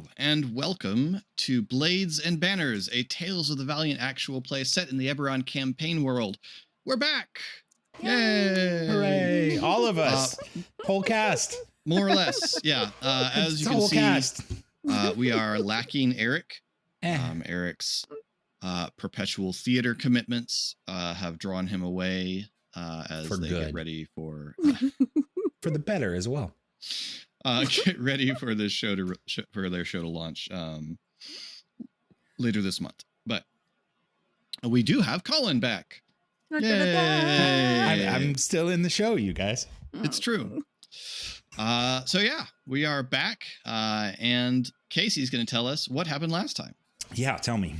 Hello, and welcome to Blades and Banners, a Tales of the Valiant actual play set in the Eberron campaign world. We're back! Yay! Hooray! All of us. Whole cast. More or less, yeah. As you can see, cast. we are lacking Eric. Eric's perpetual theater commitments have drawn him away as For they good. get ready for... For the better as well. Get ready for this show for their show to launch later this month. But we do have Colin back. Yay! I'm still in the show, you guys. It's true. So yeah, we are back, and Casey's going to tell us what happened last time. Yeah, tell me.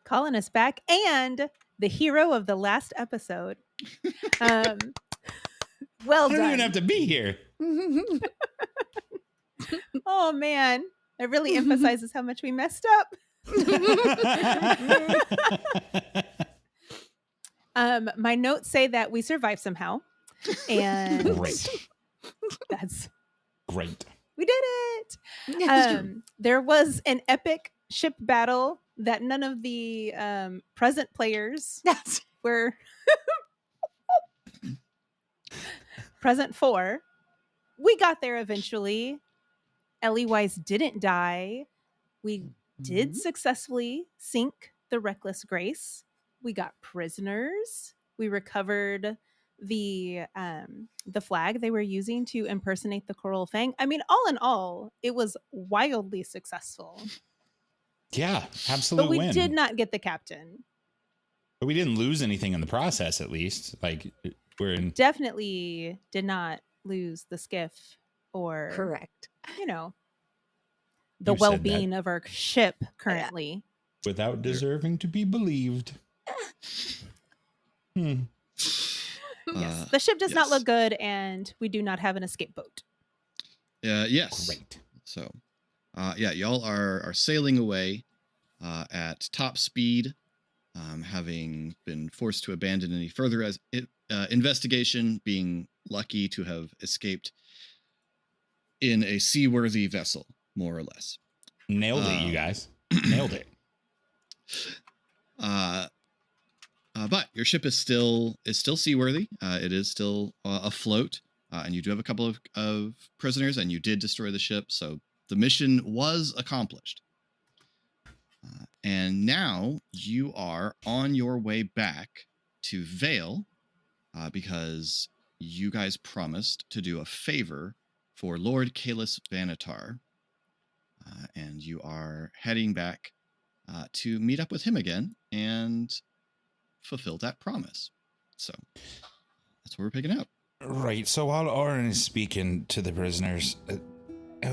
Colin is back, and the hero of the last episode. Well I done. don't even have to be here. Oh man, it really emphasizes how much we messed up. My notes say that we survived somehow, and Great. that's Great. we did it. There was an epic ship battle that none of the present players were present for. We got there eventually. Ellie Wise didn't die. We did successfully sink the Reckless Grace. We got prisoners. We recovered the flag they were using to impersonate the Coral Fang. I mean, all in all, it was wildly successful. Yeah, absolute But we win. did not get the captain. But we didn't lose anything in the process, at least. Like, we're in... Definitely did not lose the skiff or Correct. The You said well-being of our ship currently. Without deserving to be believed. Yes, the ship does not look good, and we do not have an escape boat. Yes. Great. So, yeah, y'all are sailing away at top speed, having been forced to abandon any further investigation, being lucky to have escaped in a seaworthy vessel, more or less. Nailed it, you guys. Nailed it. But your ship is still seaworthy. It is still afloat, and you do have a couple of prisoners, and you did destroy the ship, so the mission was accomplished. And now you are on your way back to Vale, because you guys promised to do a favor for Lord Kaelis Vanatar, and you are heading back to meet up with him again and fulfill that promise. So that's what we're picking up. Right, so while Oren is speaking to the prisoners,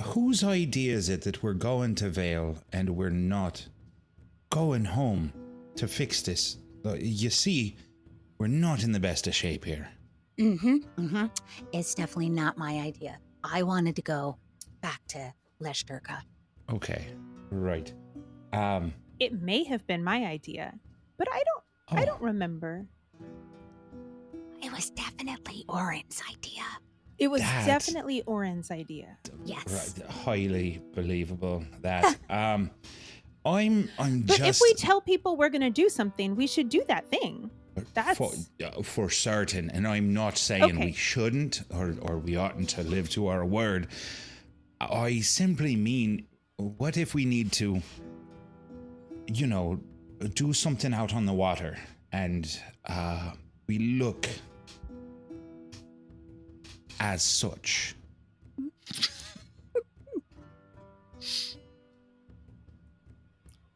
whose idea is it that we're going to Vale and we're not going home to fix this? You see, we're not in the best of shape here. It's definitely not my idea. I wanted to go back to Leshterka. Okay, right. It may have been my idea, but I don't remember. It was definitely Oren's idea. It was That- definitely Oren's idea. Yes. Right, highly believable that. I'm But just if we tell people we're going to do something, we should do that thing. That's for certain, and I'm not saying Okay. we shouldn't or we oughtn't to live to our word. I simply mean, what if we need to, do something out on the water and we look as such?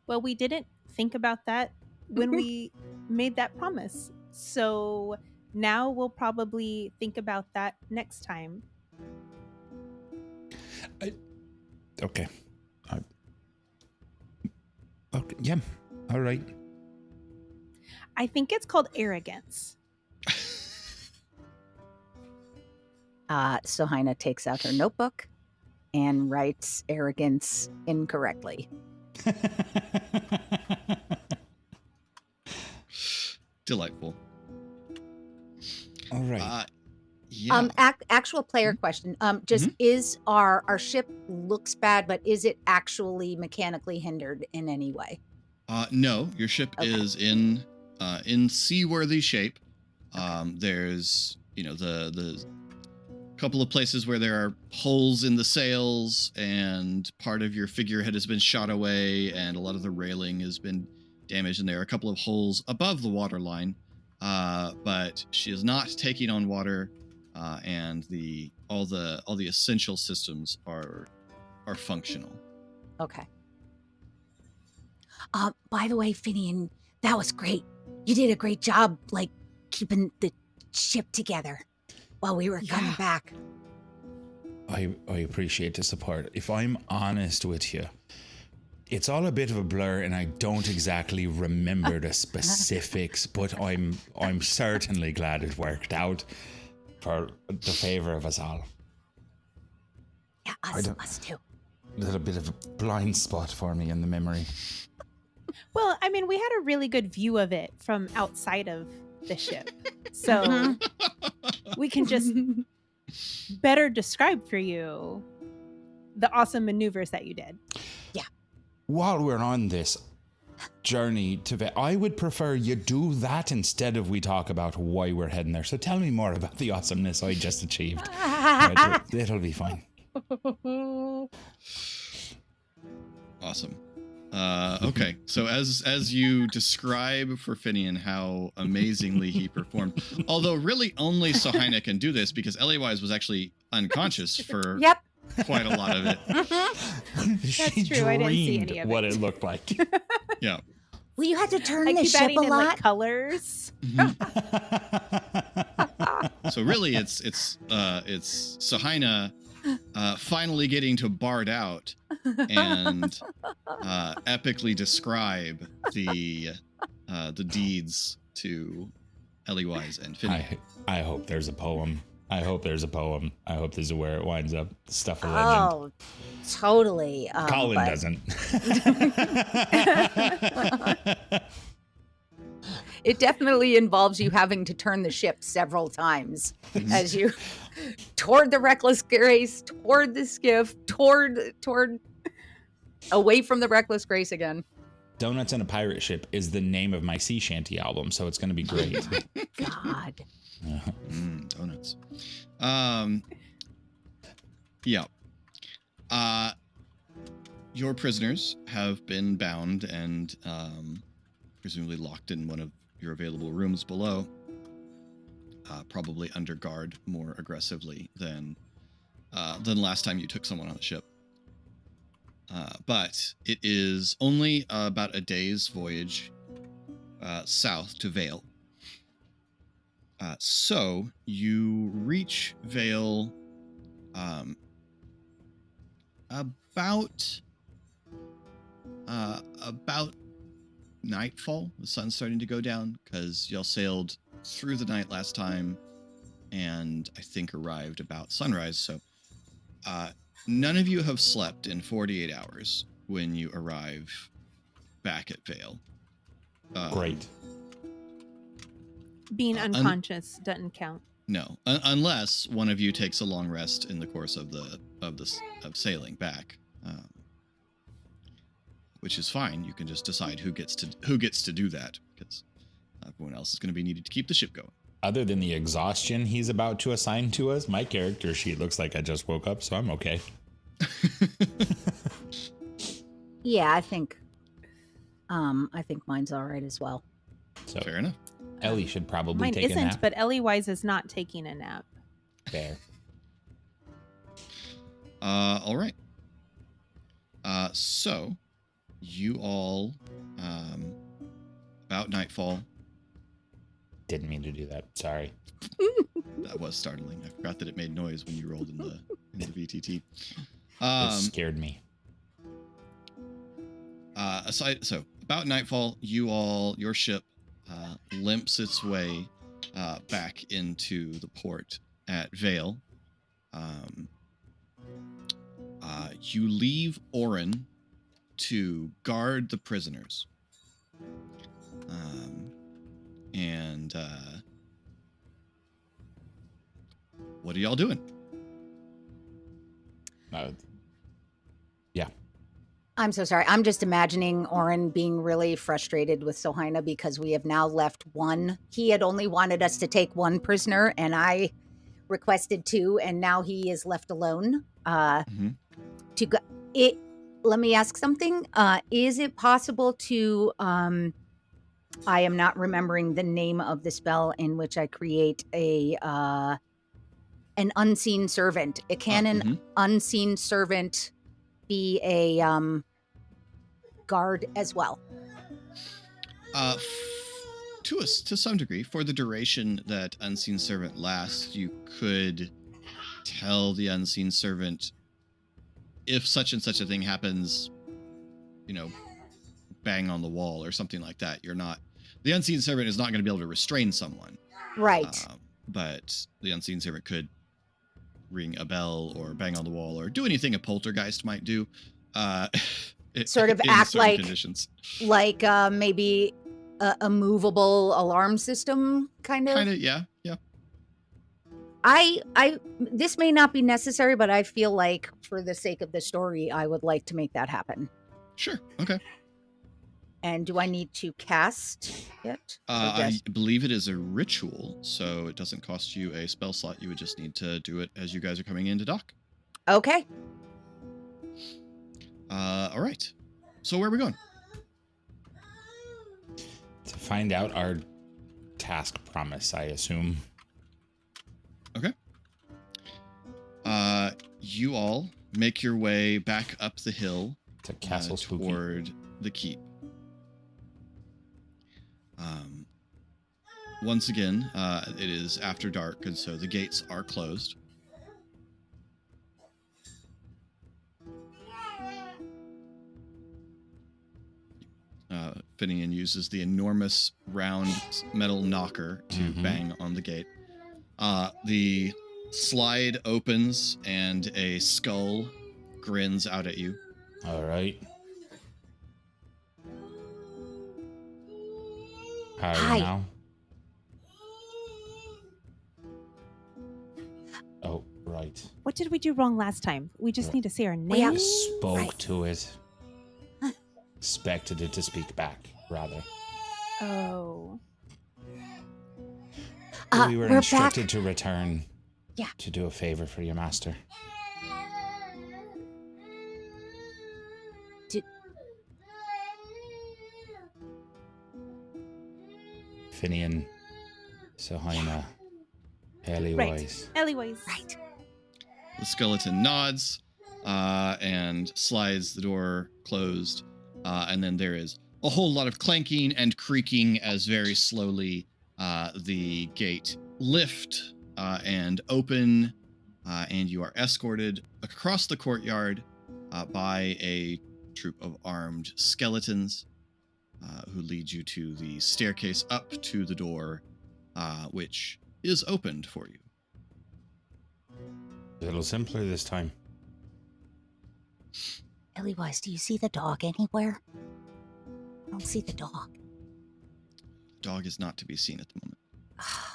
Well, we didn't think about that when we made that promise. So now we'll probably think about that next time. Okay. Okay. Yeah. All right. I think it's called arrogance. Sohina takes out her notebook and writes arrogance incorrectly. Delightful. All right. Yeah. Actual player question. Just is our ship looks bad, but is it actually mechanically hindered in any way? No, your ship Okay. is in seaworthy shape. There's the couple of places where there are holes in the sails, and part of your figurehead has been shot away, and a lot of the railing has been damaged, and there are a couple of holes above the waterline. But she is not taking on water, and all the essential systems are functional. Okay. By the way, Finian, that was great. You did a great job, like, keeping the ship together while we were coming back. I appreciate the support. If I'm honest with you, it's all a bit of a blur, and I don't exactly remember the specifics, but I'm certainly glad it worked out for the favor of us all. Yeah, us too. A little bit of a blind spot for me in the memory. Well, I mean, we had a really good view of it from outside of the ship. So we can just better describe for you the awesome maneuvers that you did. Yeah. While we're on this journey to I would prefer you do that instead of we talk about why we're heading there. So tell me more about the awesomeness I just achieved. Right, it'll be fine. Awesome. Okay, so as you describe for Finian how amazingly he performed, although really only Sohina can do this because Eliwise was actually unconscious for quite a lot of it. She true, I didn't see any dreamed of what it. it looked like. Yeah. Well, you had to turn I the keep ship adding a in lot. like colors. So really, it's Sohina finally getting to bard out and epically describe the deeds to Eliwise and Finian. I hope there's a poem. I hope this is where it winds up. Stuff of legend. Oh, totally. Colin doesn't. It definitely involves you having to turn the ship several times as you toward the Reckless Grace, toward the skiff, toward away from the Reckless Grace again. Donuts on a Pirate Ship is the name of my sea shanty album, so it's going to be great. God. Donuts. Yeah. Your prisoners have been bound and presumably locked in one of your available rooms below, probably under guard more aggressively than last time you took someone on the ship. But it is only about a day's voyage south to Vale. So you reach Vale about nightfall. The sun's starting to go down because y'all sailed through the night last time and I think arrived about sunrise. So none of you have slept in 48 hours when you arrive back at Vale. Great. Being unconscious doesn't count. No, unless one of you takes a long rest in the course of sailing back, which is fine. You can just decide who gets to do that because everyone else is going to be needed to keep the ship going. Other than the exhaustion he's about to assign to us, my character sheet looks like I just woke up, so I'm okay. Yeah, I think mine's all right as well. So fair enough. Ellie should probably Mine take a isn't, nap. but Eliwise is not taking a nap. Fair. All right. So you all, about nightfall. Didn't mean to do that. Sorry. That was startling. I forgot that it made noise when you rolled in the VTT. It scared me. So about nightfall, your ship limps its way back into the port at Vale. You leave Orin to guard the prisoners. what are y'all doing? Yeah. I'm so sorry. I'm just imagining Oren being really frustrated with Sohina because we have now left one. He had only wanted us to take one prisoner, and I requested two, and now he is left alone. To go. It. Let me ask something. Is it possible to? I am not remembering the name of the spell in which I create an unseen servant. Can an unseen servant be a guard as well? To some degree, for the duration that unseen servant lasts, you could tell the unseen servant if such and such a thing happens, bang on the wall or something like that. The unseen servant is not going to be able to restrain someone. Right. But the unseen servant could ring a bell or bang on the wall or do anything a poltergeist might do. Sort of act like conditions. Like maybe a movable alarm system, kind of. Yeah. I this may not be necessary, but I feel like for the sake of the story, I would like to make that happen. Sure. Okay. And do I need to cast it? I believe it is a ritual, so it doesn't cost you a spell slot. You would just need to do it as you guys are coming into dock. Okay. All right. So where are we going? To find out our task promise, I assume. Okay. You all make your way back up the hill to Castle Spooky toward the keep. Once again, it is after dark, and so the gates are closed. Finian uses the enormous round metal knocker to bang on the gate. The slide opens and a skull grins out at you. All right. How are you now? Oh, right. What did we do wrong last time? We just need to say our name. We spoke to it. Expected it to speak back, rather. Oh. We were instructed back to return. Yeah. To do a favor for your master. Finian, Sohina, Eliwise. Eliwise. Right. The skeleton nods and slides the door closed. And then there is a whole lot of clanking and creaking as very slowly the gate lift and open. And you are escorted across the courtyard by a troop of armed skeletons who lead you to the staircase up to the door, which is opened for you. A little simpler this time. Eliwise, do you see the dog anywhere? I don't see the dog. Dog is not to be seen at the moment.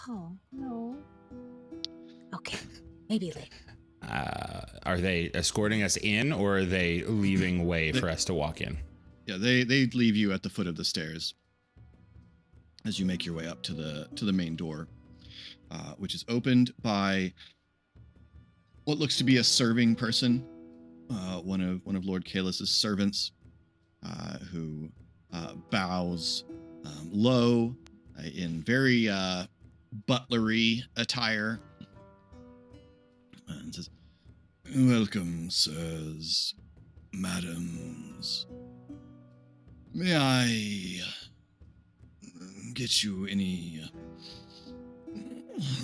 Oh, no. Okay, maybe later. Are they escorting us in, or are they leaving way for us to walk in? Yeah, they leave you at the foot of the stairs as you make your way up to the main door, which is opened by what looks to be a serving person, one of Lord Kaelis's servants, who bows low in very butlery attire and says, "Welcome, sirs, madams. May I get you any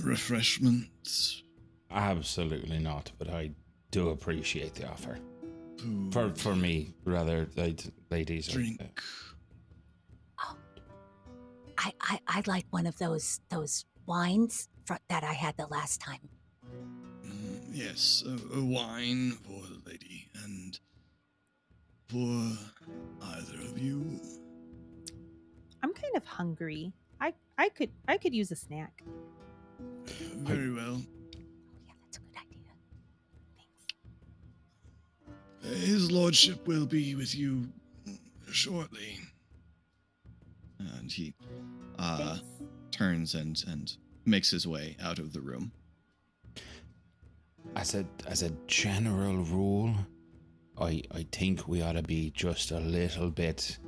refreshments?" Absolutely not, but I do appreciate the offer. Food, For me, rather, ladies. drink. I'd like one of those wines that I had the last time. Yes, a wine for the lady, and for either of you. I'm kind of hungry. I could use a snack. Very well. His lordship will be with you shortly. And he Thanks. turns and makes his way out of the room. As a general rule, I think we ought to be just a little bit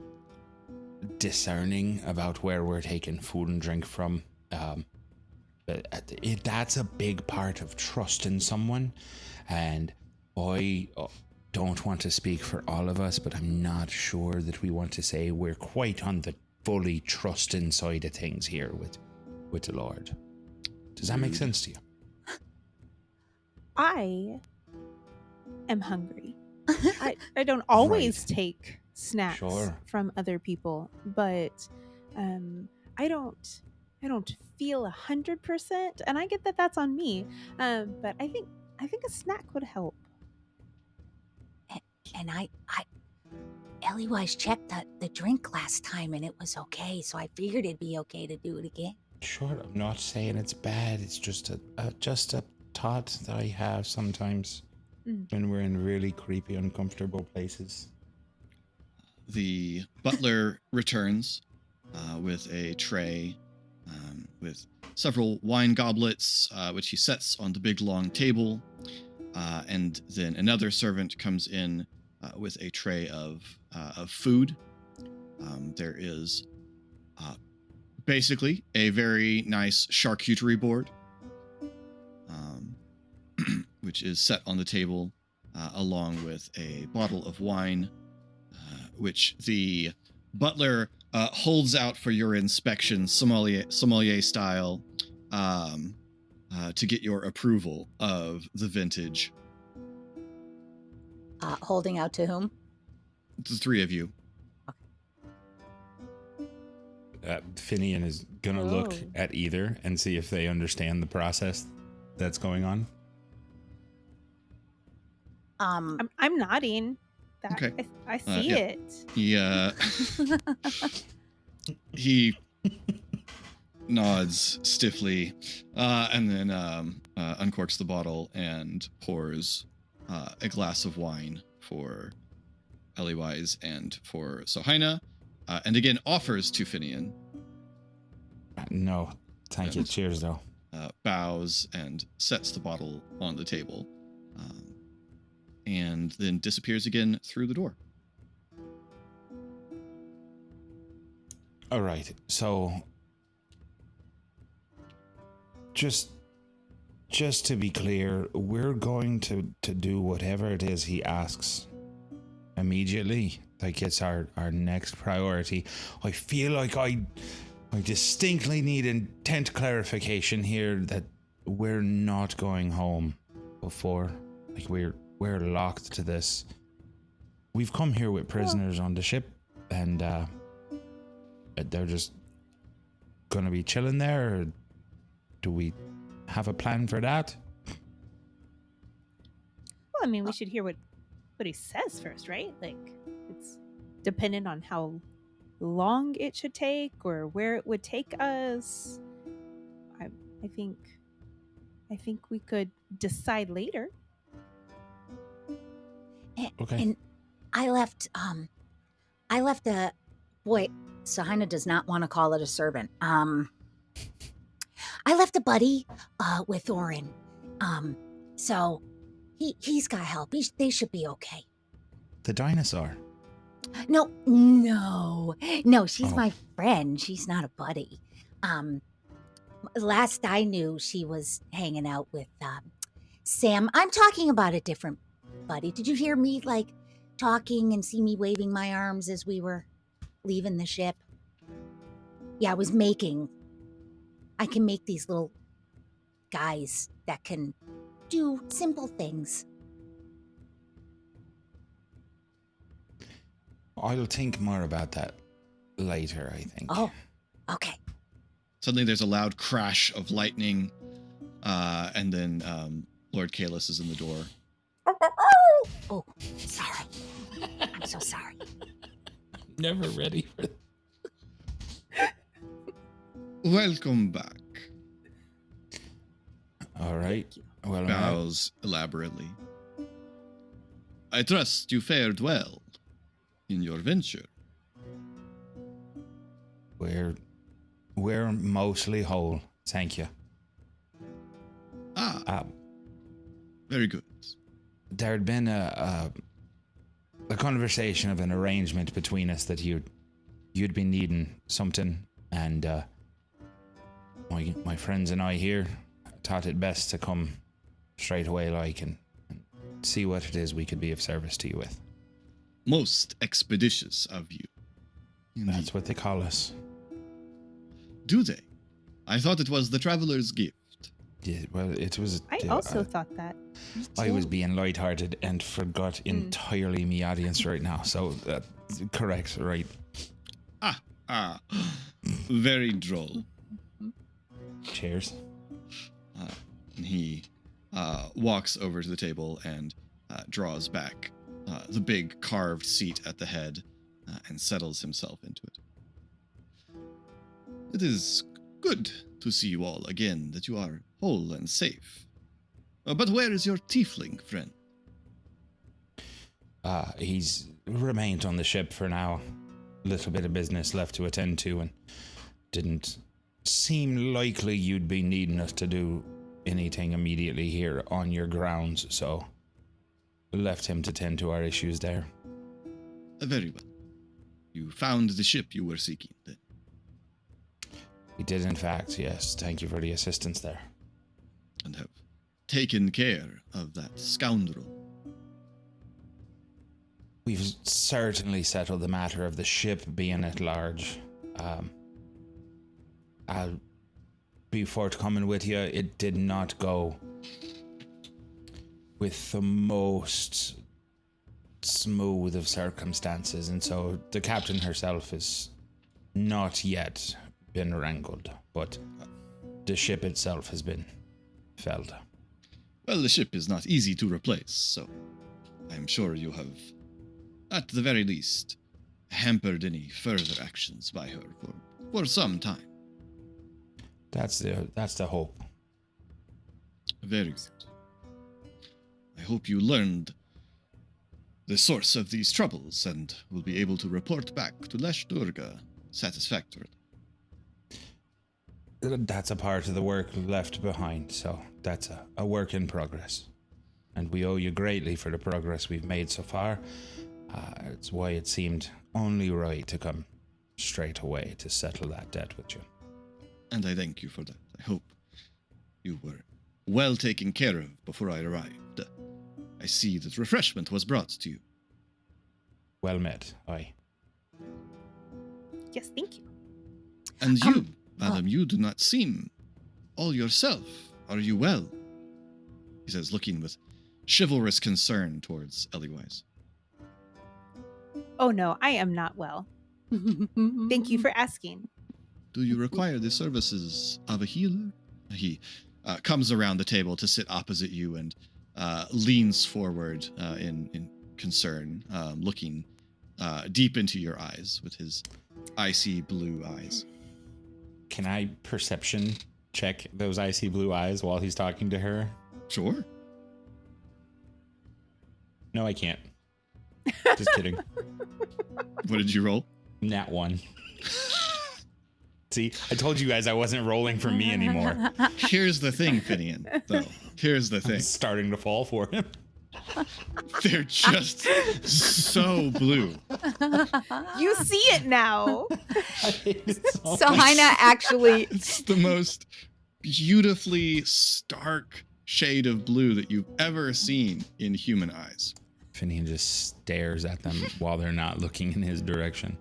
discerning about where we're taking food and drink from. But that's a big part of trusting someone, and I don't want to speak for all of us, but I'm not sure that we want to say we're quite on the fully trusting side of things here with the Lord. Does that make sense to you? I am hungry. I don't always take snacks from other people, but I don't feel 100%, and I get that that's on me. But I think a snack would help. And I Ellie-wise checked the drink last time and it was okay, so I figured it'd be okay to do it again. Sure, I'm not saying it's bad. It's just a thought that I have sometimes when we're in really creepy, uncomfortable places. The butler returns with a tray with several wine goblets, which he sets on the big long table. And then another servant comes in with a tray of food. There is basically a very nice charcuterie board, which is set on the table along with a bottle of wine, which the butler holds out for your inspection, sommelier style, to get your approval of the vintage. Holding out to whom? The three of you. Finian is gonna look at either and see if they understand the process that's going on. I'm nodding. Okay. I see it. He nods stiffly, and then uncorks the bottle and pours a glass of wine for Ellie-wise and for Sohaina, and again offers to Finian. No, thank you. Cheers, though. Bows and sets the bottle on the table, and then disappears again through the door. All right, so just to be clear, we're going to do whatever it is he asks immediately. Like, it's our next priority. I feel like I distinctly need intent clarification here that we're not going home before. Like, we're locked to this. We've come here with prisoners on the ship, and they're just gonna be chilling there, or do we have a plan for that? Well, I mean, we should hear what he says first, right? Like, it's dependent on how long it should take or where it would take us. I think we could decide later. Okay. And I left a boy. Sohaina does not want to call it a servant. I left a buddy with Orin. So he's got help. They should be okay. The dinosaur. No, she's my friend. She's not a buddy. Last I knew, she was hanging out with Sam. I'm talking about a different buddy. Did you hear me, like, talking and see me waving my arms as we were leaving the ship? Yeah, I can make these little guys that can do simple things. I'll think more about that later, I think. Oh, okay. Suddenly there's a loud crash of lightning, and then Lord Kaelis is in the door. Oh, sorry. I'm so sorry. Never ready for it. Welcome back. All right. Well, Bows elaborately. I trust you fared well in your venture. We're mostly whole, thank you. Very good. There had been a conversation of an arrangement between us that you'd be needing something, and my friends and I here thought it best to come straight away, and see what it is we could be of service to you with. Most expeditious of you. Indeed. That's what they call us. Do they? I thought it was the traveler's gift. Yeah, well, it was. I also thought that. I was being lighthearted and forgot entirely my audience right now. So, correct, right? Very droll. Cheers. He walks over to the table and draws back the big carved seat at the head and settles himself into it. It is good to see you all again, that you are whole and safe. But where is your tiefling friend? He's remained on the ship for now. A little bit of business left to attend to, and didn't seem likely you'd be needing us to do anything immediately here on your grounds, so left him to tend to our issues there. Very well. You found the ship you were seeking, then? We did, in fact, yes. Thank you for the assistance there. And have taken care of that scoundrel. We've certainly settled the matter of the ship being at large. I'll be forthcoming with you. It did not go with the most smooth of circumstances, and so the captain herself is not yet been wrangled, but the ship itself has been felled. Well, the ship is not easy to replace, so I'm sure you have, at the very least, hampered any further actions by her for some time. That's the hope. Very good. I hope you learned the source of these troubles and will be able to report back to Lesh Durga satisfactorily. That's a part of the work left behind, so that's a work in progress. And we owe you greatly for the progress we've made so far. It's why it seemed only right to come straight away to settle that debt with you. And I thank you for that. I hope you were well taken care of before I arrived. I see that refreshment was brought to you. Well met, aye. Yes, thank you. And you, madam, you do not seem all yourself. Are you well? He says, looking with chivalrous concern towards Eliwise. Oh no, I am not well. Thank you for asking. Do you require the services of a healer? He comes around the table to sit opposite you and leans forward in concern, looking deep into your eyes with his icy blue eyes. Can I perception check those icy blue eyes while he's talking to her? Sure. No, I can't. Just kidding. What did you roll? Nat 1. See, I told you guys I wasn't rolling for me anymore. Here's the thing, Finian, though. Here's the thing. I'm starting to fall for him. They're just so blue. You see it now. So Haina actually... It's the most beautifully stark shade of blue that you've ever seen in human eyes. Finian just stares at them while they're not looking in his direction.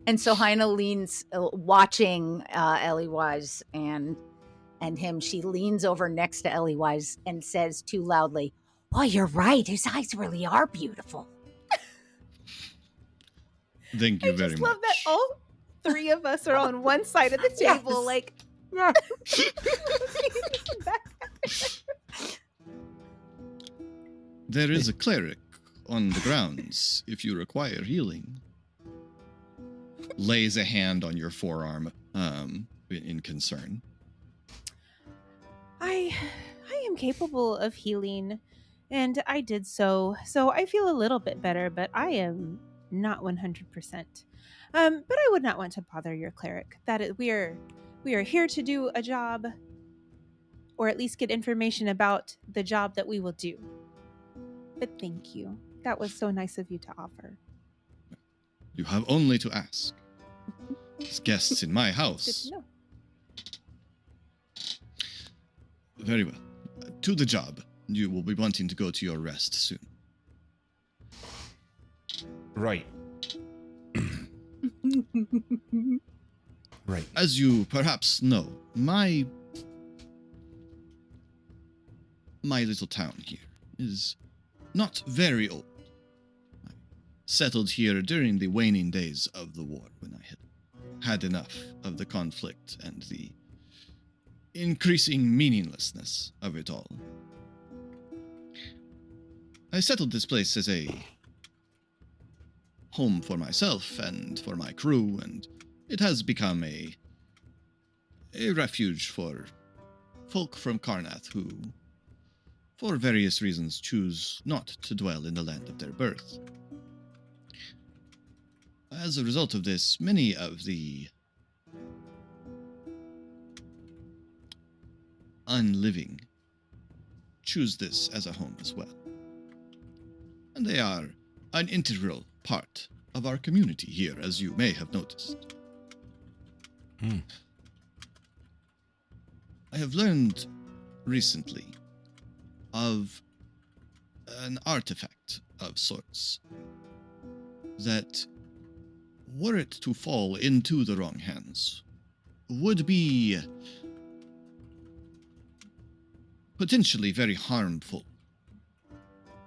And so Haina leans, watching Eliwise and him. She leans over next to Eliwise and says too loudly, "Oh, you're right. His eyes really are beautiful." Thank you very much. I just love that all three of us are on one side of the table, Yes. There is a cleric on the grounds if you require healing. Lays a hand on your forearm in concern. I am capable of healing. And I did so. So I feel a little bit better, but I am not 100%. But I would not want to bother your cleric. That is, we are here to do a job, or at least get information about the job that we will do. But thank you. That was so nice of you to offer. You have only to ask. As guests in my Good house. to know. Very well. To the job. You will be wanting to go to your rest soon. Right. Right. As you perhaps know, my little town here is not very old. I settled here during the waning days of the war when I had enough of the conflict and the increasing meaninglessness of it all. I settled this place as a home for myself and for my crew, and it has become a refuge for folk from Karnath who, for various reasons, choose not to dwell in the land of their birth. As a result of this, many of the unliving choose this as a home as well. And they are an integral part of our community here, as you may have noticed. I have learned recently of an artifact of sorts that, were it to fall into the wrong hands, would be potentially very harmful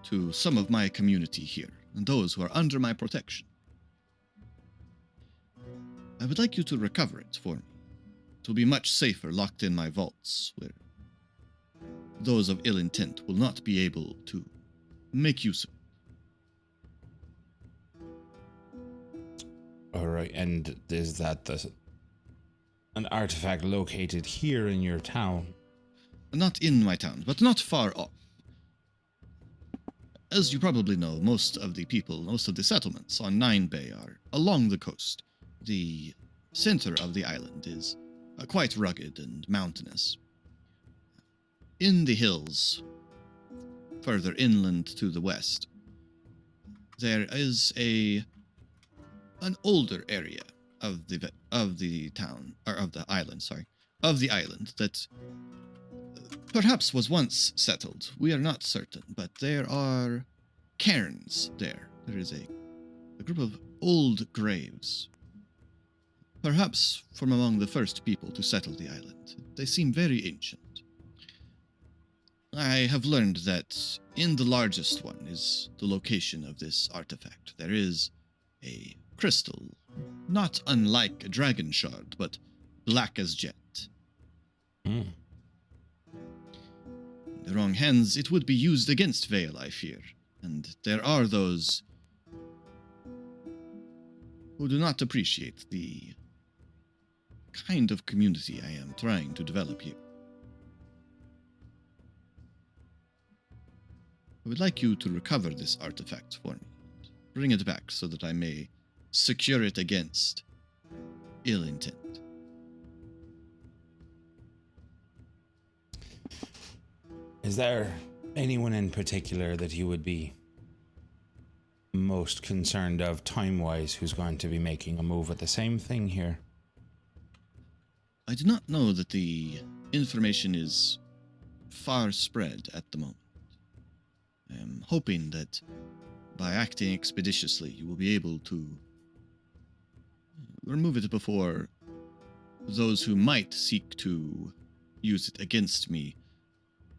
to some of my community here and those who are under my protection. I would like you to recover it for me. It will be much safer locked in my vaults, where those of ill intent will not be able to make use of it. All right, and is that an artifact located here in your town? Not in my town, but not far off. As you probably know, most of the settlements on Nine Bay are along the coast. The center of the island is quite rugged and mountainous. In the hills, further inland to the west, there is an older area of the island that perhaps was once settled. We are not certain, but there are cairns there. There is a group of old graves, perhaps from among the first people to settle the island. They seem very ancient. I have learned that in the largest one is the location of this artifact. There is a crystal, not unlike a dragon shard, but black as jet. In the wrong hands, it would be used against Vale, I fear. And there are those who do not appreciate the kind of community I am trying to develop here. I would like you to recover this artifact for me. Bring it back so that I may secure it against ill intent. Is there anyone in particular that you would be most concerned of time-wise who's going to be making a move at the same thing here? I do not know that the information is far spread at the moment. I am hoping that by acting expeditiously, you will be able to remove it before those who might seek to use it against me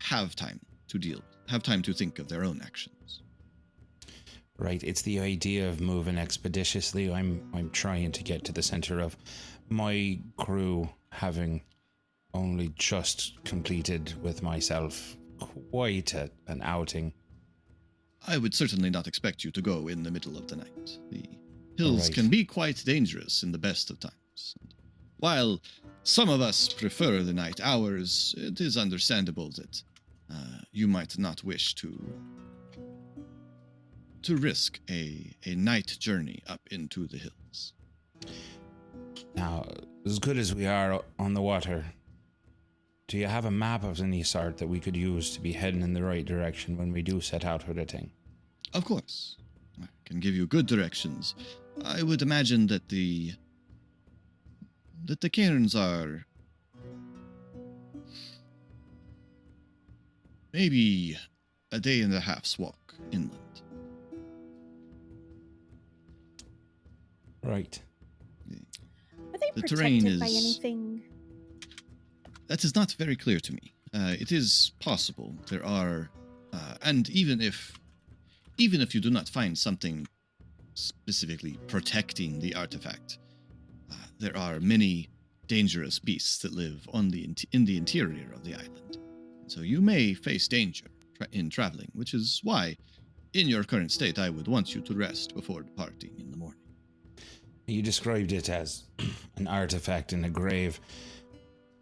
have time to think of their own actions. Right, it's the idea of moving expeditiously. I'm trying to get to the center of my crew having only just completed with myself quite an outing. I would certainly not expect you to go in the middle of the night. The hills Right. can be quite dangerous in the best of times. And while some of us prefer the night hours, it is understandable that you might not wish to risk a night journey up into the hills. Now, as good as we are on the water, do you have a map of any sort that we could use to be heading in the right direction when we do set out for the thing? Of course. I can give you good directions. I would imagine that the cairns are maybe a day and a half's walk inland. Right. Are they The terrain protected by is- anything? That is not very clear to me. It is possible there are, and even if you do not find something specifically protecting the artifact, there are many dangerous beasts that live on in the interior of the island. So you may face danger in traveling, which is why, in your current state, I would want you to rest before departing in the morning. You described it as an artifact in a grave.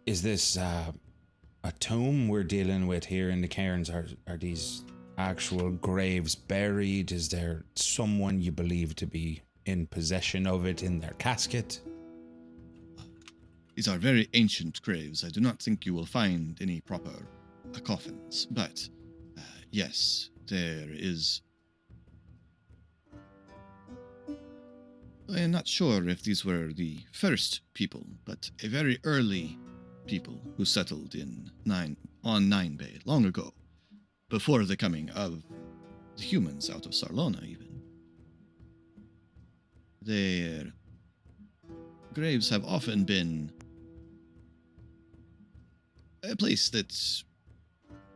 Is this a tomb we're dealing with here in the cairns? Are these actual graves buried? Is there someone you believe to be in possession of it in their casket? These are very ancient graves. I do not think you will find any proper coffins, but yes, there is. I am not sure if these were the first people, but a very early people who settled on Nine Bay long ago, before the coming of the humans out of Sarlona, even. Their graves have often been a place that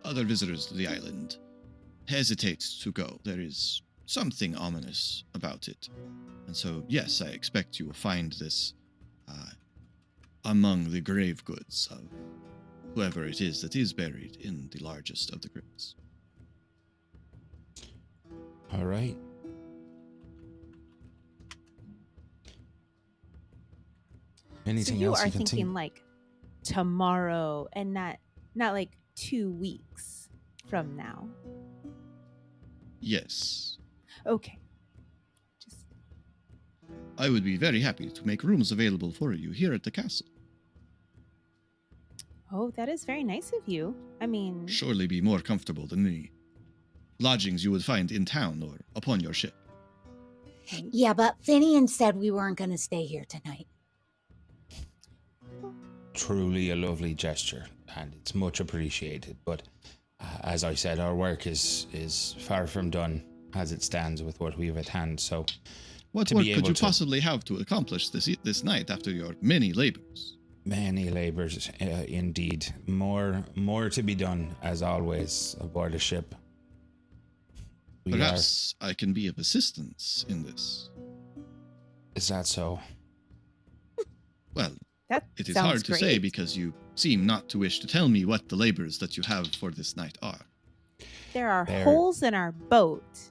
other visitors to the island hesitate to go. There is something ominous about it. And so, yes, I expect you will find this among the grave goods of whoever it is that is buried in the largest of the crypts. All right. Anything So you else are you can thinking think? like tomorrow and not like 2 weeks from now. Yes, Okay. Just I would be very happy to make rooms available for you here at the castle. Oh, that is very nice of you. I mean, Surely be more comfortable than any lodgings you would find in town or upon your ship. Yeah, but Finian said we weren't going to stay here tonight. Truly a lovely gesture, and it's much appreciated. But as I said, our work is far from done as it stands with what we have at hand. So, What to work be could able you to- possibly have to accomplish this night after your many labors? many labors, indeed. More to be done, as always, aboard a ship. We Perhaps I can be of assistance in this. Is that so? Well, that it is sounds hard to great. say because you seem not to wish to tell me what the labors that you have for this night are. There are There- holes in our boat,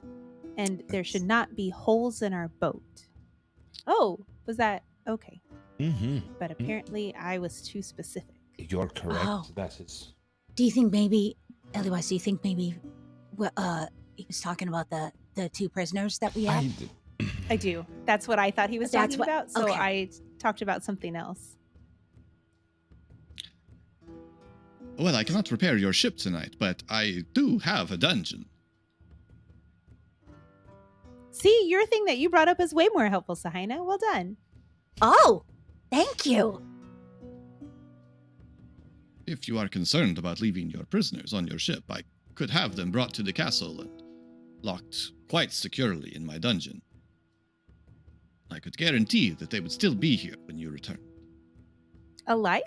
and there should not be holes in our boat. Oh, was that okay? Mm-hmm. But apparently I was too specific. You're correct. Oh. That is. Do you think maybe, Elias, do you think maybe he was talking about the 2 prisoners that we had? I do. That's what I thought he was That's talking what- about. So okay. I talked about something else. Well, I cannot repair your ship tonight, but I do have a dungeon. See, your thing that you brought up is way more helpful, Sahina. Well done. Oh, thank you. If you are concerned about leaving your prisoners on your ship, I could have them brought to the castle and locked quite securely in my dungeon. I could guarantee that they would still be here when you return. Alive?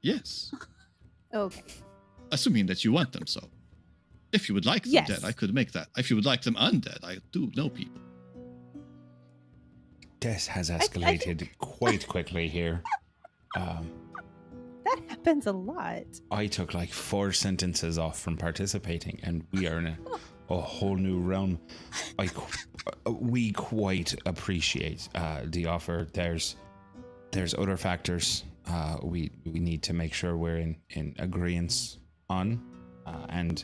Yes, Okay. assuming that you want them so. If you would like them Yes. dead, I could make that. If you would like them undead, I do know people. This has I escalated quite quickly here. That happens a lot. I took like 4 sentences off from participating, and we are in a whole new realm. We quite appreciate the offer. There's other factors we need to make sure we're in agreement on. And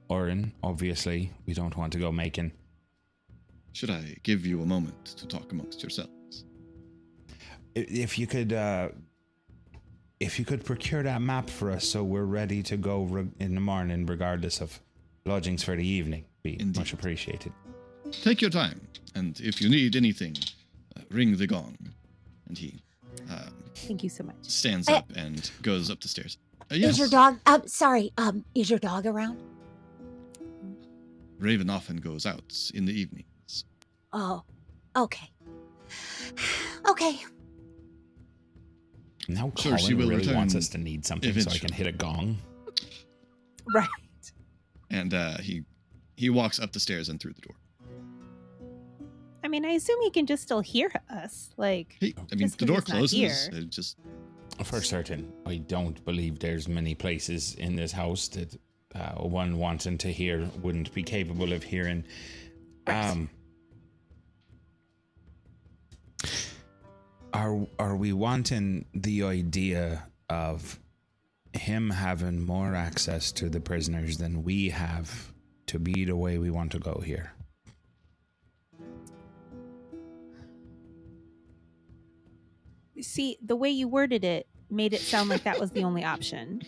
Oren, obviously, we don't want to go making... Should I give you a moment to talk amongst yourselves? If you could procure that map for us so we're ready to go in the morning, regardless of lodgings for the evening, be Indeed. much appreciated. Take your time, and if you need anything, ring the gong. And he Thank you so much. stands up and goes up the stairs. Yes, Is your dog? Sorry. Is your dog around? Raven often goes out in the evenings. Oh, okay. Okay. Now Sure, Colin she will really return wants us to need something so I eventually. can hit a gong. Right. And he walks up the stairs and through the door. I mean, I assume he can just still hear us. Like, I mean, Just the 'cause door he's not closes. here. It just For certain, I don't believe there's many places in this house that one wanting to hear wouldn't be capable of hearing. Right. Are we wanting the idea of him having more access to the prisoners than we have to be the way we want to go here? see, the way you worded it made it sound like that was the only option.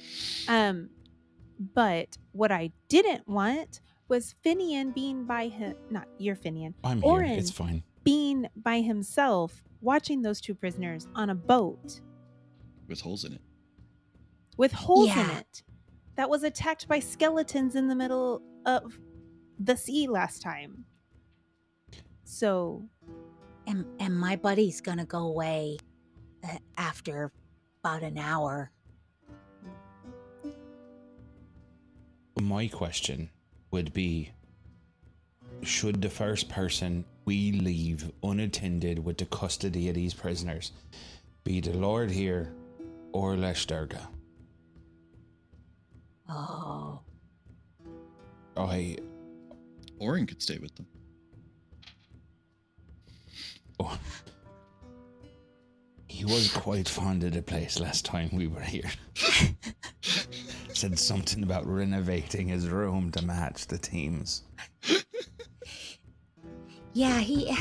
But what I didn't want was Finian being by him, not your Finian, I'm here. Oren It's fine. being by himself, watching those two prisoners on a boat with holes in it. with holes in Yeah. it that was attacked by skeletons in the middle of the sea last time. So, And my buddy's gonna go away after about an hour. My question would be, should the first person we leave unattended with the custody of these prisoners be the Lord here or Leshterga? Oh. Oren could stay with them. He was quite fond of the place last time we were here. Said something about renovating his room to match the teams. Yeah, he.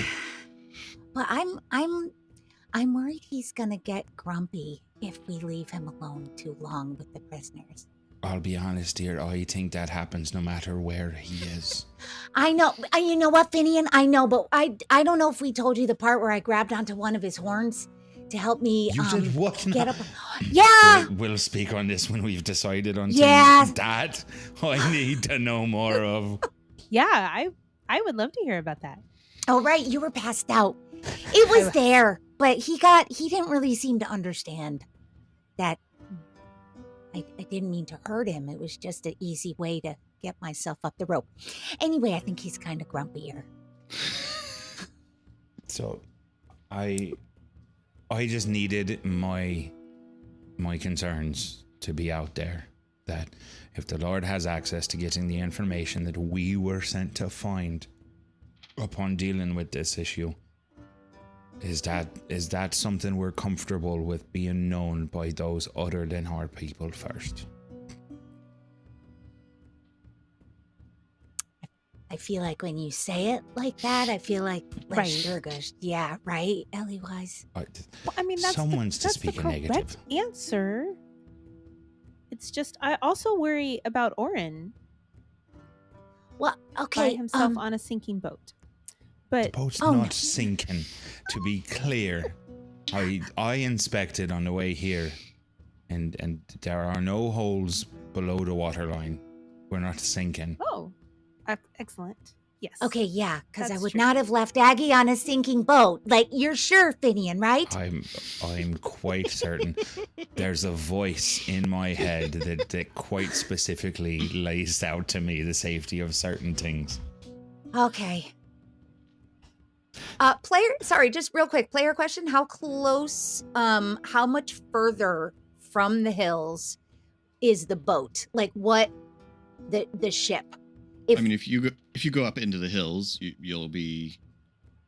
Well, I'm worried he's gonna get grumpy if we leave him alone too long with the prisoners. I'll be honest, dear. I think that happens no matter where he is. I know. You know what, Finian? I know, but I don't know if we told you the part where I grabbed onto one of his horns to help me. You did what? Get up. Yeah. We'll speak on this when we've decided on Yeah. that. I need to know more of. yeah, I would love to hear about that. Oh, right. You were passed out. It was there, but he didn't really seem to understand that. I didn't mean to hurt him. It was just an easy way to get myself up the rope. Anyway, I think he's kind of grumpier. So, I just needed my concerns to be out there. That if the Lord has access to getting the information that we were sent to find upon dealing with this issue, is that something we're comfortable with being known by those other than our people first? I feel like when you say it like that, I feel like Right. Leshterga. Yeah, right, Ellie-wise. Well, I mean, that's Someone's to that's speak the a correct negative. answer. It's just I also worry about Oren Well, by okay. himself on a sinking boat. The But boat's Oh, not no. sinking. To be clear, I inspected on the way here, and there are no holes below the waterline. We're not sinking. excellent. Yes. Okay, yeah, because I That's would true. not have left Aggie on a sinking boat. Like, you're sure, Finian, right? I'm quite certain. There's a voice in my head that quite specifically lays out to me the safety of certain things. Okay. Just real quick, player question. How close, how much further from the hills is the boat? Like, what, the ship? I mean, if you go up into the hills, you'll be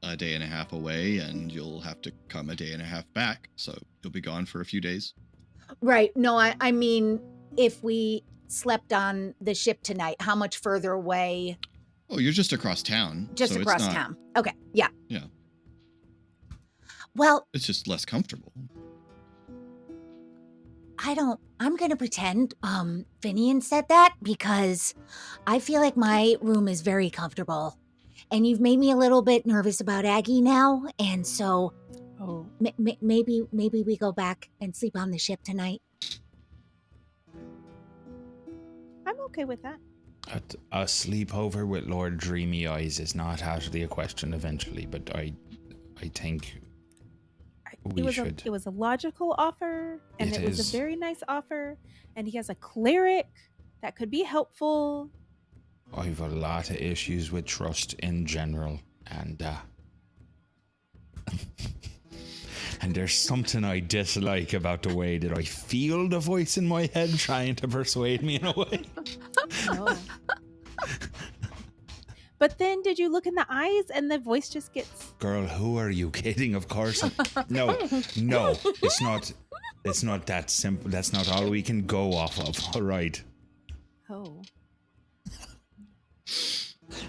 a day and a half away, and you'll have to come a day and a half back. So you'll be gone for a few days. Right. No, I mean, if we slept on the ship tonight? How much further away? Oh, you're just across town. Just so across it's not, town. Okay, yeah. Yeah. Well, It's just less comfortable. I'm gonna pretend Finian said that because I feel like my room is very comfortable. And you've made me a little bit nervous about Aggie now, and so maybe we go back and sleep on the ship tonight. I'm okay with that. A sleepover with Lord Dreamy Eyes is not out of the question eventually, but I think we should. It was a logical offer, and It it was is. a very nice offer, and he has a cleric that could be helpful. I've a lot of issues with trust in general, and and there's something I dislike about the way that I feel the voice in my head trying to persuade me in a way. No. But then did you look in the eyes and the voice just gets... Girl, who are you kidding? Of course. No, it's not that simple. That's not all we can go off of. All right. Oh.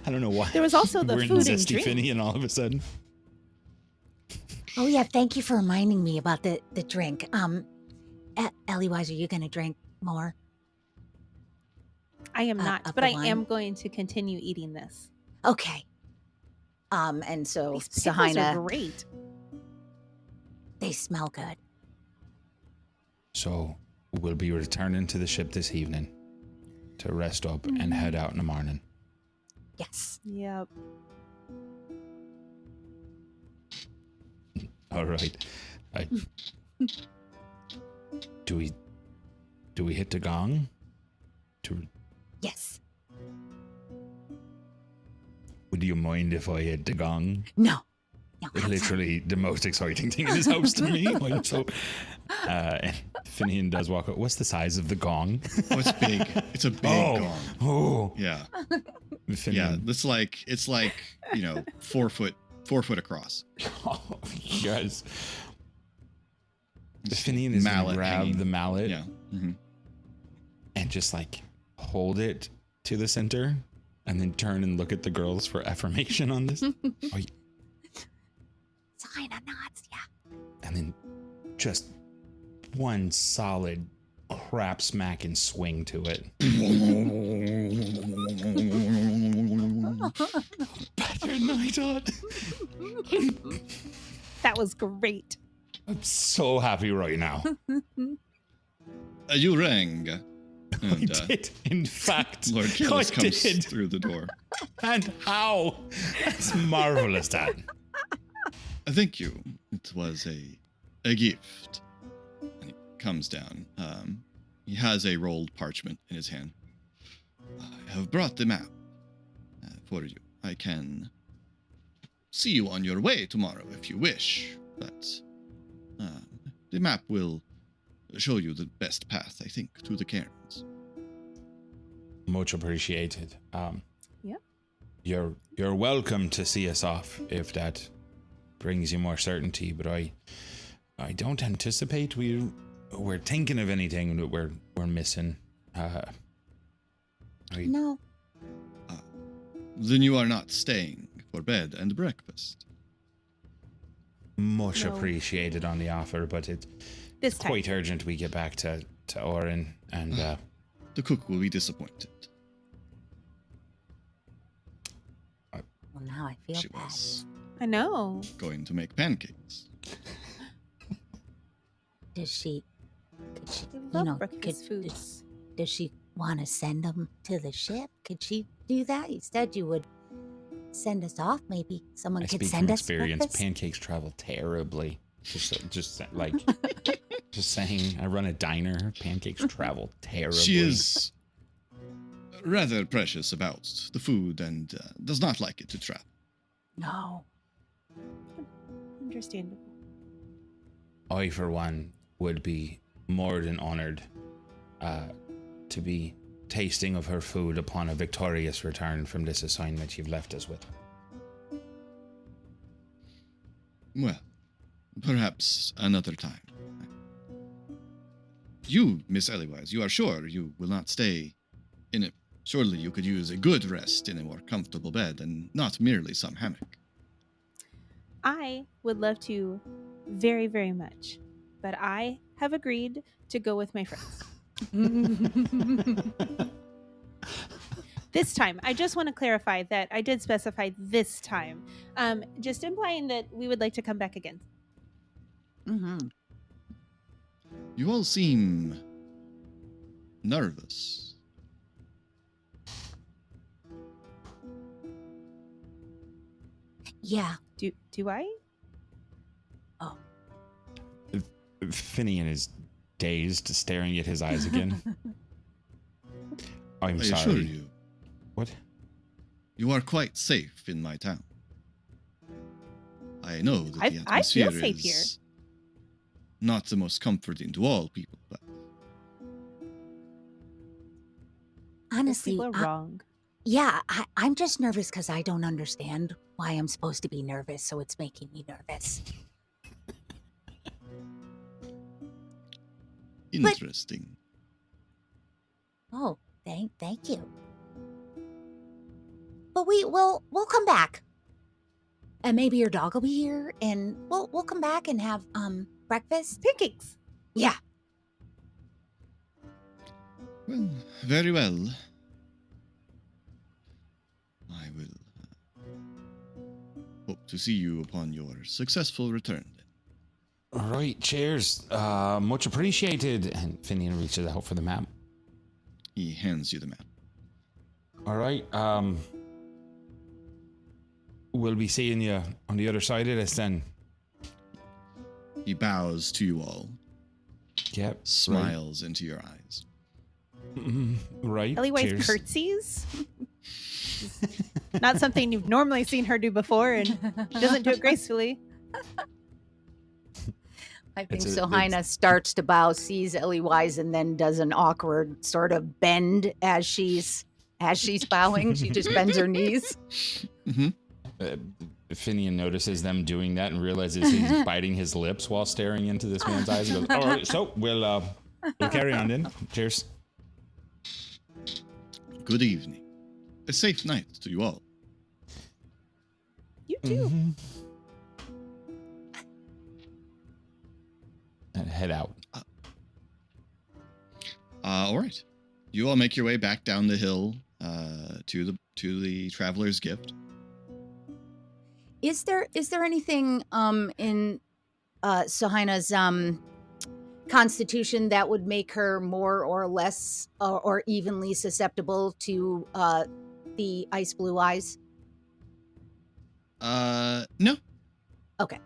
I don't know why. There was also the We're food in and Zesty drink. Finny and all of a sudden. Oh yeah, thank you for reminding me about the drink. Ellie-wise, are you gonna drink more? I am not, of but the I wine? am going to continue eating this. Okay. And so These pickles are Sahina, great. they smell good. So we'll be returning to the ship this evening to rest up and head out in the morning. Yes. Yep. All right. Do we hit the gong? Yes. Would you mind if I hit the gong? No. It's literally the most exciting thing in this house to me. I'm so. And Finian does walk up. What's the size of the gong? Oh, it's big. It's a big gong. Oh. Yeah. Finian. Yeah. It's like 4 foot across. Oh, yes. Finian is going to Mallet grab hanging. the mallet Yeah. Mm-hmm. and just like hold it to the center and then turn and look at the girls for affirmation on this. Sahina nods, yeah. And then just one solid crap smack and swing to it. Better night on. That was great. I'm so happy right now. You rang. I And did, in fact. Lord Kaelis I comes did. through the door. And how? That's marvelous, Dad. Thank you. It was a gift. And he comes down. He has a rolled parchment in his hand. I have brought the map for you. I can see you on your way tomorrow if you wish, but the map will show you the best path, I think, to the cairns. Much appreciated. Yep. You're welcome to see us off if that brings you more certainty, but I don't anticipate we're thinking of anything that we're missing. No. Then you are not staying for bed and breakfast. Much No. appreciated on the offer, but it's This time. quite urgent we get back to Orin, and The cook will be disappointed. Well, now I feel She bad. was I know. going to make pancakes. Could she, I love breakfast foods. does she want to send them to the ship? Could she do that? You said you would send us off. Maybe someone I could speak send from us experience. breakfast. Pancakes travel terribly. Just like, just saying. I run a diner. Pancakes travel terribly. She is rather precious about the food and does not like it to travel. No. Understandable. I, for one, would be more than honored to be tasting of her food upon a victorious return from this assignment you've left us with. Well, perhaps another time. You, Miss Elliwise, you are sure you will not stay in it? Surely you could use a good rest in a more comfortable bed and not merely some hammock. I would love to very, very much, but I have agreed to go with my friends. This time, I just want to clarify that I did specify this time, just implying that we would like to come back again. Mhm. You all seem nervous. Yeah. Do I? Finian is dazed, staring at his eyes again. I'm I sorry. assure you, What? you are quite safe in my town. I know that the I feel atmosphere safe here. is not the most comforting to all people, but Those Honestly, people are wrong. yeah, I'm just nervous because I don't understand why I'm supposed to be nervous, so it's making me nervous. interesting. Oh, thank you. But we'll come back. And maybe your dog will be here and we'll come back and have breakfast. Pancakes. Yeah. Well, very well. I will hope to see you upon your successful return. All right, cheers. Much appreciated. And Finian reaches out for the map. He hands you the map. All right. We'll be seeing you on the other side of this then. He bows to you all, Yep. smiles into your eyes. Right. Ellie White Cheers. curtsies. Not something you've normally seen her do before, and doesn't do it gracefully. I think It's a- Sohina starts to bow, sees Ellie Wise, and then does an awkward sort of bend as she's bowing. She just bends her knees. Mm-hmm. Finian notices them doing that and realizes he's biting his lips while staring into this man's eyes. He goes, all right, so we'll carry on then. Cheers. Good evening. A safe night to you all. You too. And head out. All right. You all make your way back down the hill to the traveler's gift. Is there anything in Sohina's constitution that would make her more or less or evenly susceptible to the ice blue eyes? No. Okay.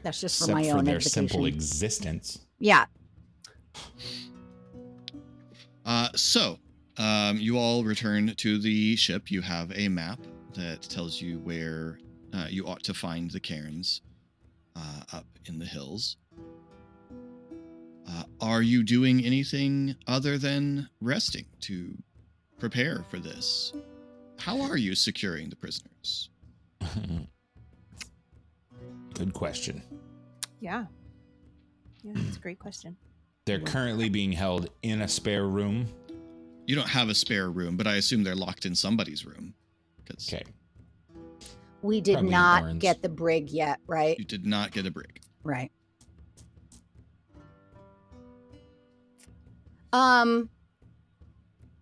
That's just for Except my for own their edification. simple existence. Yeah. So you all return to the ship. You have a map that tells you where you ought to find the cairns up in the hills. Are you doing anything other than resting to prepare for this? How are you securing the prisoners? Good question. Yeah. Yeah, that's a great question. They're currently being held in a spare room. You don't have a spare room, but I assume they're locked in somebody's room. Okay. We did Probably not Orange. get the brig yet, right? You did not get a brig. Right.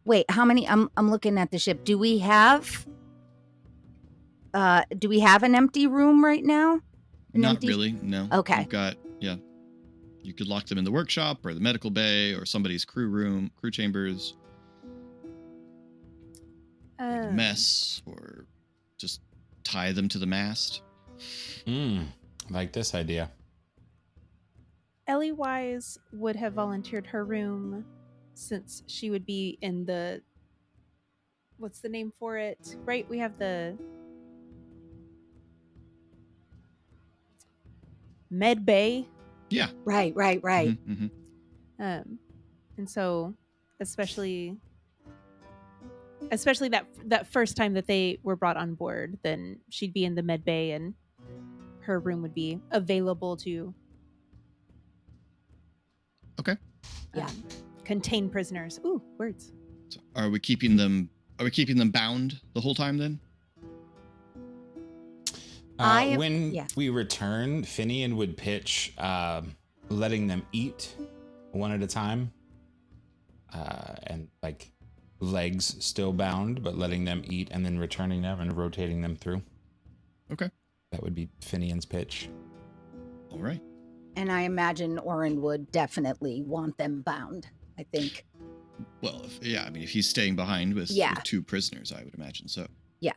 Wait, how many I'm looking at the ship. Do we have an empty room right now? Not really, no. Okay. You've got, you could lock them in the workshop or the medical bay or somebody's crew chambers, mess, or just tie them to the mast. Like this idea. Ellie Wise would have volunteered her room since she would be in the, what's the name for it? Right? We have the med bay. Yeah. Right. Mm-hmm. And so especially that first time that they were brought on board, then she'd be in the med bay and her room would be available to Okay. Yeah. Contain prisoners. Ooh, words. So are we keeping them bound the whole time then? When yeah. we return, Finian would pitch letting them eat one at a time, and like legs still bound, but letting them eat and then returning them and rotating them through. Okay. That would be Finian's pitch. All right. And I imagine Orin would definitely want them bound, I think. Well, if he's staying behind with 2 prisoners, I would imagine so. Yeah.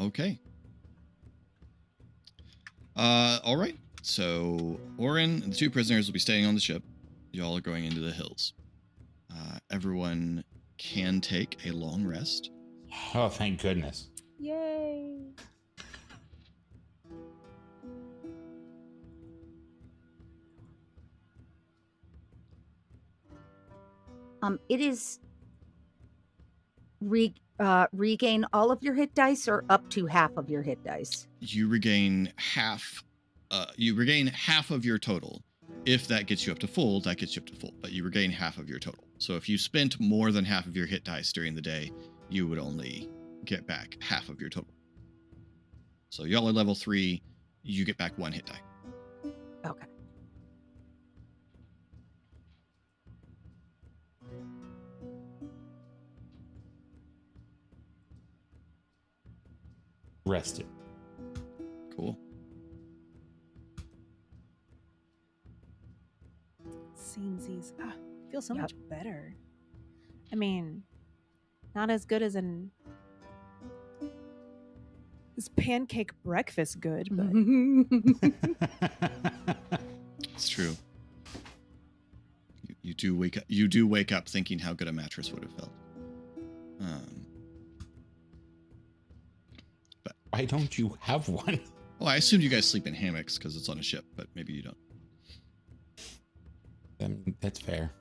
Okay. All right. So Orin and the 2 prisoners will be staying on the ship. Y'all are going into the hills. Everyone can take a long rest. Oh, thank goodness. Yay. It is regain all of your hit dice or up to half of your hit dice? You regain half. You regain half of your total. If that gets you up to full, that gets you up to full. But you regain half of your total. So if you spent more than half of your hit dice during the day, you would only get back half of your total. So y'all are level 3. You get back 1 hit die. Okay. Rested. Cool. Samesies. Feel so much better. I mean, not as good as this pancake breakfast good, but It's true. You do wake up. You do wake up thinking how good a mattress would have felt. But why don't you have one? Well, I assumed you guys sleep in hammocks because it's on a ship, but maybe you don't. That's fair.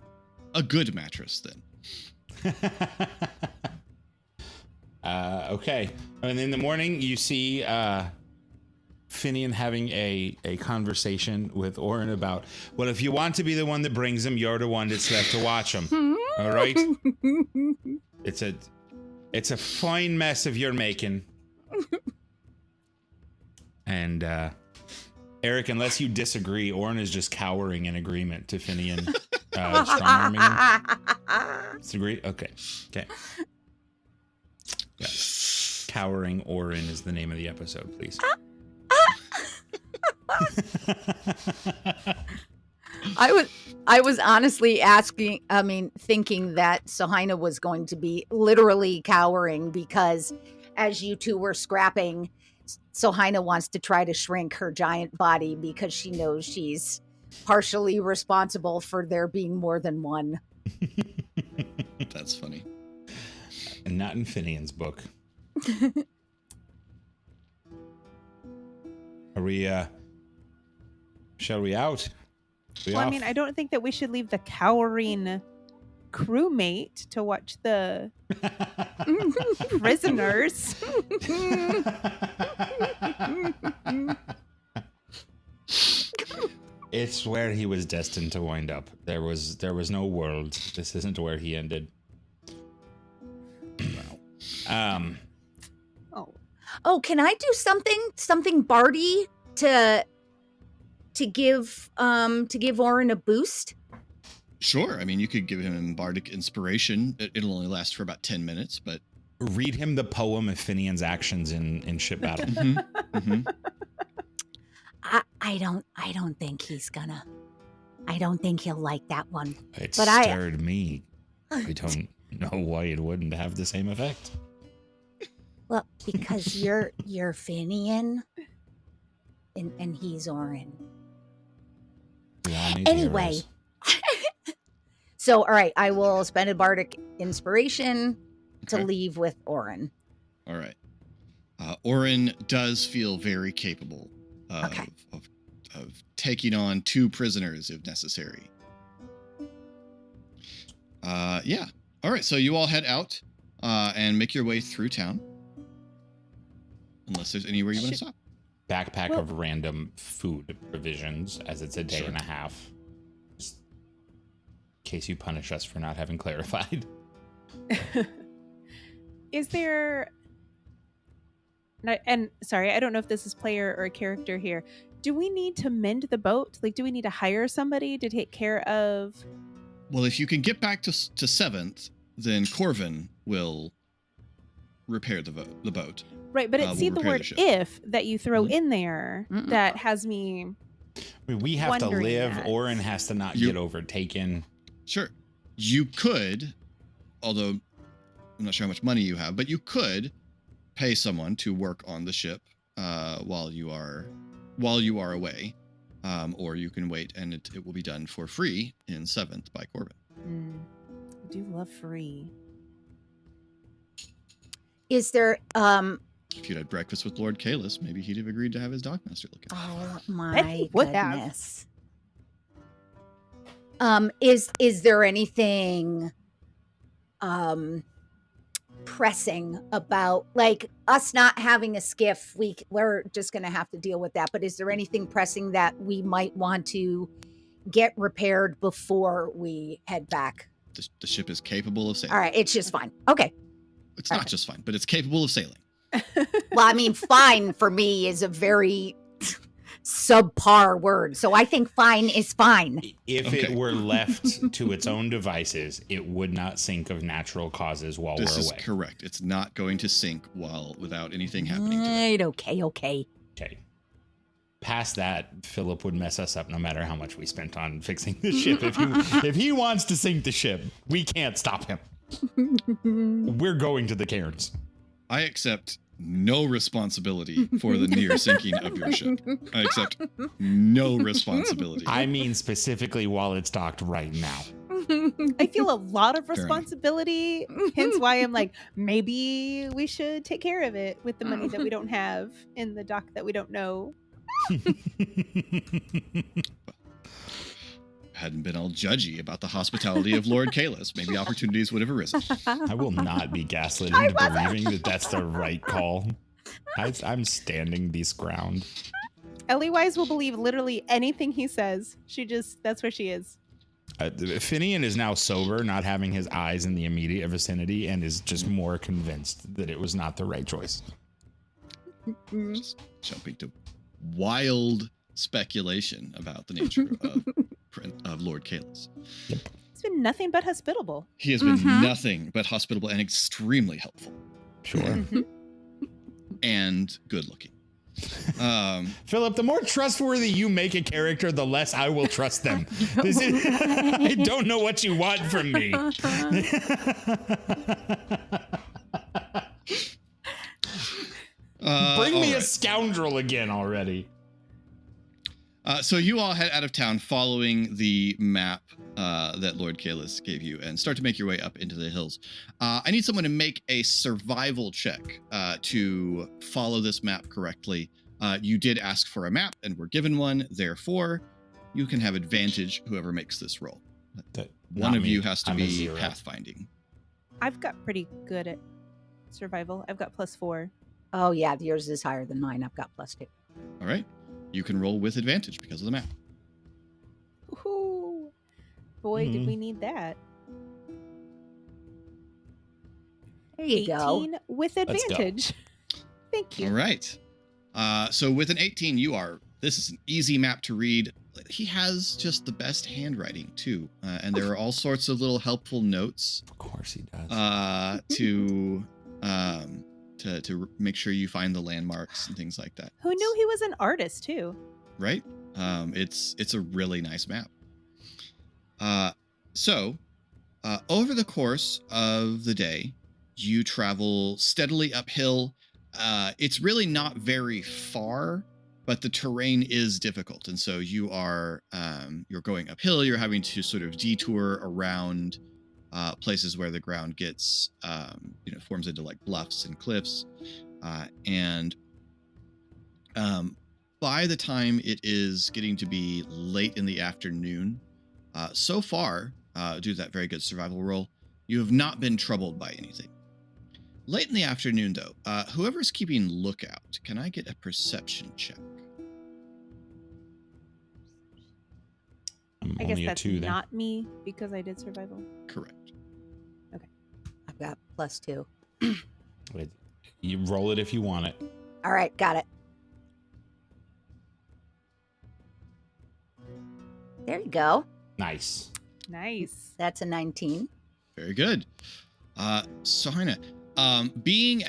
A good mattress, then. Okay. And in the morning, you see Finian having a conversation with Orin about, well, if you want to be the one that brings him, you're the one that's left to watch him. All right? It's a fine mess of your making. And Eric, unless you disagree, Orin is just cowering in agreement to Finian strong-arming him. Disagree? Okay. Yeah. Cowering Orin is the name of the episode, please. I was honestly thinking that Sohina was going to be literally cowering because as you two were scrapping, Sohina wants to try to shrink her giant body because she knows she's partially responsible for there being more than one. That's funny. And not in Finian's book. Are we, shall we out? I mean, I don't think that we should leave the cowering crewmate to watch the prisoners. It's where he was destined to wind up. There was no world. This isn't where he ended. Wow. Oh, can I do something Barty to give Orin a boost? Sure. I mean, you could give him bardic inspiration. It'll only last for about 10 minutes, but read him the poem of Finian's actions in ship battle. I don't think he's gonna. I don't think he'll like that one. It stirred me. I don't know why it wouldn't have the same effect. Well, because you're Finian, and he's Orin. Anyway. So, all right, I will spend a bardic inspiration to leave with Orin. All right. Orin does feel very capable of taking on 2 prisoners if necessary. Yeah. All right, so you all head out and make your way through town. Unless there's anywhere you want to stop. backpack Well- of random food provisions, as it's a day Sure. and a half. Just in case you punish us for not having clarified. Is there... And sorry, I don't know if this is player or a character here. Do we need to mend the boat? Like, do we need to hire somebody to take care of... Well, if you can get back to 7th, then Corvin will repair the boat. Right, but it's We'll see the repair the word ship. if that you throw Mhm. in there Mm-mm. that has me... I mean, we have to Wondering live. that. Orin has to not You- get overtaken. Sure. You could, although I'm not sure how much money you have, but you could pay someone to work on the ship while you are away, or you can wait and it will be done for free in 7th by Corbin. I do love free. Is there If you'd had breakfast with Lord Kaelis, maybe he'd have agreed to have his dockmaster look at it. oh Bet my he would have. goodness. Is there anything pressing about, like, us not having a skiff? We're just gonna have to deal with that, but is there anything pressing that we might want to get repaired before we head back? The ship is capable of sailing. All right, it's just fine. Okay. It's not just fine, but it's capable of sailing. Well, I mean, fine for me is a very subpar word. So I think fine is fine. If Okay. it were left to its own devices, it would not sink of natural causes while This we're is away. correct. It's not going to sink without anything happening to it. Right, okay. Okay. Past that, Philip would mess us up no matter how much we spent on fixing the ship. If he wants to sink the ship, we can't stop him. We're going to the cairns. I accept no responsibility for the near sinking of your ship. I accept no responsibility. I mean specifically while it's docked right now. I feel a lot of enough. responsibility, hence why I'm like, maybe we should take care of it with the money that we don't have in the dock that we don't know. Hadn't been all judgy about the hospitality of Lord Kaelis. Maybe opportunities would have arisen. I will not be gaslit into believing that that's the right call. I'm standing this ground. Ellie Wise will believe literally anything he says. That's where she is. Finian is now sober, not having his eyes in the immediate vicinity, and is just more convinced that it was not the right choice. Just jumping to wild speculation about the nature of Lord Kaelis. It's been nothing but hospitable. He has been Mhm. nothing but hospitable and extremely helpful Sure. and good looking. Philip, the more trustworthy you make a character, the less I will trust them. I don't know what you want from me. Bring me all a right. scoundrel again already. So you all head out of town following the map that Lord Kaelis gave you and start to make your way up into the hills. I need someone to make a survival check to follow this map correctly. You did ask for a map and were given one. Therefore, you can have advantage whoever makes this roll. One Not of me. you has to I'm a be zero. pathfinding. I've got pretty good at survival. I've got +4. Oh yeah, yours is higher than mine. I've got +2. All right. You can roll with advantage because of the map. Ooh. Boy, did Mhm. we need that. There you 18 go. with Let's go. advantage. Thank you. All right. So with an 18, this is an easy map to read. He has just the best handwriting too. And there are all sorts of little helpful notes Of course he does. to make sure you find the landmarks and things like that. Who knew he was an artist too? Right? It's a really nice map. So over the course of the day, you travel steadily uphill. It's really not very far, but the terrain is difficult, and so you're going uphill. You're having to sort of detour around places where the ground gets forms into like bluffs and cliffs, and by the time it is getting to be late in the afternoon, so far, due to that very good survival roll, you have not been troubled by anything. Late in the afternoon, though, whoever's keeping lookout, can I get a perception check? I'm I guess only a that's 2 then. not me because I did survival. Correct. I've got +2. Wait, you roll it if you want it. All right, got it. There you go. Nice. Nice. That's a 19. Very good. So Heine, being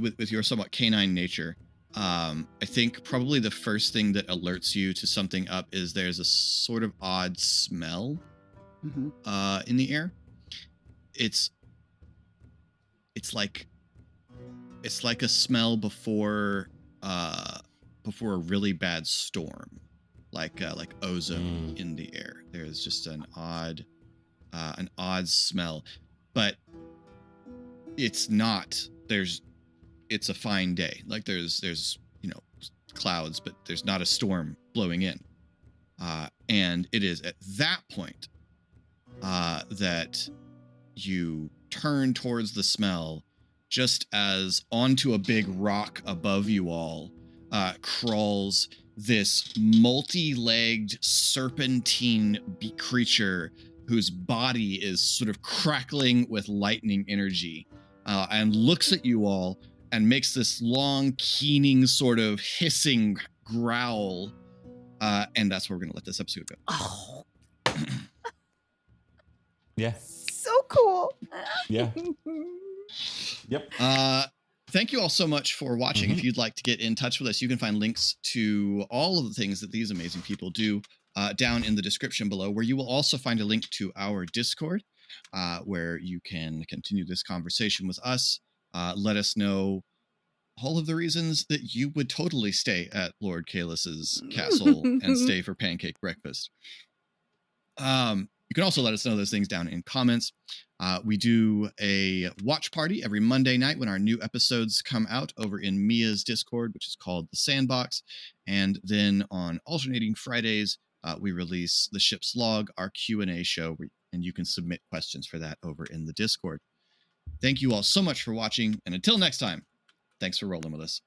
with your somewhat canine nature, I think probably the first thing that alerts you to something up is there's a sort of odd smell in the air. It's like a smell before a really bad storm, like ozone in the air. There's just an odd smell, but it's not. It's a fine day. Like there's clouds, but there's not a storm blowing in. And it is at that point that you turn towards the smell, just as onto a big rock above you all crawls this multi-legged serpentine creature whose body is sort of crackling with lightning energy, and looks at you all and makes this long, keening sort of hissing growl. And that's where we're going to let this episode go. Oh. Yeah. So cool. Yeah. Yep. Thank you all so much for watching. If you'd like to get in touch with us, you can find links to all of the things that these amazing people do down in the description below, where you will also find a link to our Discord, where you can continue this conversation with us. Let us know all of the reasons that you would totally stay at Lord Kaelis's castle and stay for pancake breakfast. You can also let us know those things down in comments. We do a watch party every Monday night when our new episodes come out over in Mia's Discord, which is called The Sandbox. And then on alternating Fridays, we release the Ship's Log, our Q&A show, and you can submit questions for that over in the Discord. Thank you all so much for watching, and until next time, thanks for rolling with us.